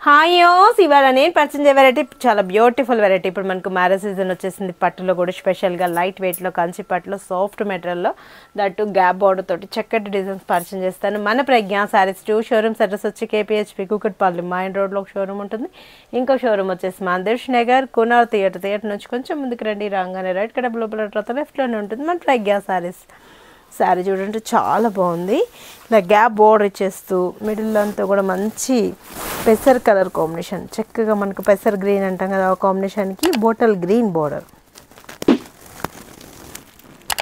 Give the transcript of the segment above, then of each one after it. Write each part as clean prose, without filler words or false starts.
హాయోస్ ఇవాళ నేను పరిచయం వెరైటీ చాలా బ్యూటిఫుల్ వెరైటీ. ఇప్పుడు మనకు మ్యారేజ్ సీజన్ వచ్చేసింది. పట్టులో కూడా స్పెషల్గా లైట్ వెయిట్లో కంచి పట్టులో సాఫ్ట్ మెటీరియల్లో దట్టు గ్యాప్ బార్డర్ తోటి చక్కటి డిజైన్స్ పరిచయం చేస్తాను. మన ప్రజ్ఞ సారీస్ 2 షోరూమ్స్ అడ్రస్ వచ్చి కేపీహెచ్పీ కూకట్పల్లి మైన్ రోడ్లో ఒక షోరూమ్ ఉంటుంది. ఇంకో షోరూమ్ వచ్చేసి మాందేశ్ నగర్ కునార్ థియేటర్ నుంచి కొంచెం ముందుకు రండి, రాగానే రైట్ కడ లోపల లెఫ్ట్లోనే ఉంటుంది మన ప్రజ్ఞ సారీస్. శారీ చూడండి చాలా బాగుంది. ఇలా గ్యాప్ బోర్డర్ ఇచ్చేస్తూ మిడిల్ అంతా కూడా మంచి పెసర్ కలర్ కాంబినేషన్, చక్కగా మనకు పెసర్ గ్రీన్ అంటాం కదా ఆ కాంబినేషన్కి బోటల్ గ్రీన్ బోర్డర్,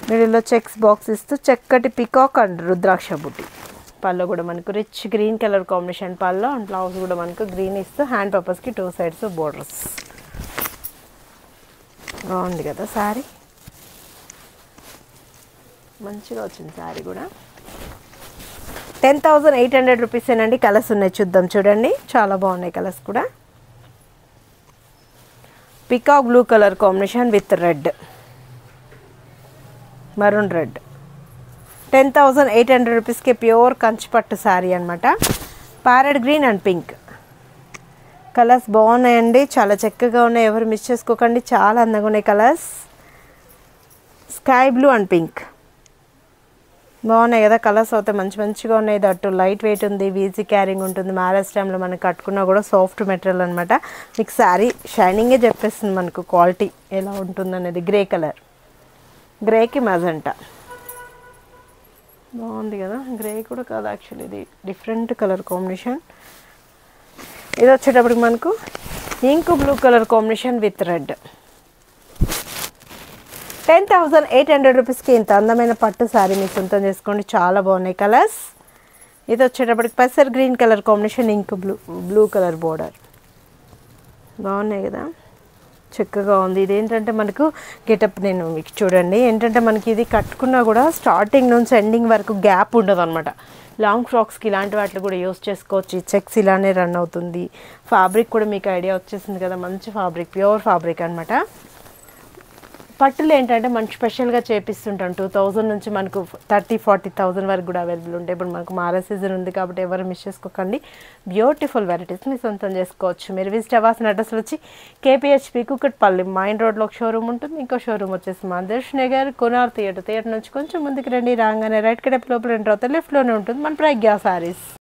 మిడిల్లో చెక్స్ బాక్స్ ఇస్తూ చక్కటి పికాక్ అండ్ రుద్రాక్ష బుట్టి. పళ్ళు కూడా మనకు రిచ్ గ్రీన్ కలర్ కాంబినేషన్ పళ్ళు అండ్ బ్లౌజ్ కూడా మనకు గ్రీన్ ఇస్తూ హ్యాండ్ పర్పస్కి 2 సైడ్స్ బోర్డర్స్. బాగుంది కదా శారీ, మంచిగా వచ్చింది శారీ కూడా. 10,800 రూపీసేనండి. కలర్స్ ఉన్నాయి చూద్దాం. చూడండి చాలా బాగున్నాయి కలర్స్ కూడా. Peacock blue colour combination with red, maroon red. 10,800 రూపీస్కి ప్యూర్ కంచిపట్టు శారీ అనమాట. Parrot green and pink colours బాగున్నాయండి, చాలా చక్కగా ఉన్నాయి. ఎవరు మిస్ చేసుకోకండి, చాలా అందంగా ఉన్నాయి colours. Sky blue and pink బాగున్నాయి కదా కలర్స్. అయితే మంచిగా ఉన్నాయి. దట్టు లైట్ వెయిట్ ఉంది, ఈజీ క్యారింగ్ ఉంటుంది. మ్యారేజ్ టైంలో మనం కట్టుకున్నా కూడా సాఫ్ట్ మెటీరియల్ అనమాట. మీకు శారీ షైనింగే చెప్పేస్తుంది మనకు క్వాలిటీ ఎలా ఉంటుంది అనేది. గ్రే కలర్, గ్రేకి మజంటా బాగుంది కదా. గ్రే కూడా కాదు యాక్చువల్లీ, ఇది డిఫరెంట్ కలర్ కాంబినేషన్. ఇది వచ్చేటప్పటికి మనకు ink blue colour combination with red. 10,800 రూపీస్కి ఇంత అందమైన పట్టు శారీ మీరు సొంతం చేసుకోండి. చాలా బాగున్నాయి కలర్స్. ఇది వచ్చేటప్పటికి పెసర్ green colour combination, ink blue colour border. బాగున్నాయి కదా, చక్కగా ఉంది. ఇదేంటంటే మనకు గెటప్ నేను మీకు చూడండి ఏంటంటే మనకి ఇది కట్టుకున్నా కూడా స్టార్టింగ్ నుంచి ఎండింగ్ వరకు గ్యాప్ ఉండదు అనమాట. లాంగ్ ఫ్రాక్స్కి ఇలాంటి వాటిని కూడా యూస్ చేసుకోవచ్చు. ఈ చెక్స్ ఇలానే రన్ అవుతుంది. ఫ్యాబ్రిక్ కూడా మీకు ఐడియా వచ్చేసింది కదా, మంచి ఫ్యాబ్రిక్, ప్యూర్ ఫ్యాబ్రిక్ అనమాట. పట్టులు ఏంటంటే మనకు స్పెషల్గా చేపిస్తుంటాం. 2,000 నుంచి మనకు 30,000-40,000 వరకు కూడా అవైలబుల్ ఉంటాయి. ఇప్పుడు మనకు మ్యారేజ్ సీజన్ ఉంది కాబట్టి ఎవరు మిస్ చేసుకోకండి. బ్యూటిఫుల్ వెరైటీస్ మీ సొంతం చేసుకోవచ్చు. మీరు విజిట్ అవ్వాల్సిన అడ్రస్లు వచ్చి కేపీహెచ్పీ కూకట్పల్లి మైన్ రోడ్లో ఒక షోరూమ్ ఉంటుంది. ఇంకో షోరూమ్ వచ్చేసి మాందేశ్ నగర్ కునార్ థియేటర్ నుంచి కొంచెం ముందుకు రండి, రాగానే రైట్ కడ లోపల ఎంటర్ అవుతారు, లెఫ్ట్లోనే ఉంటుంది మన ప్రజ్ఞ సారీస్.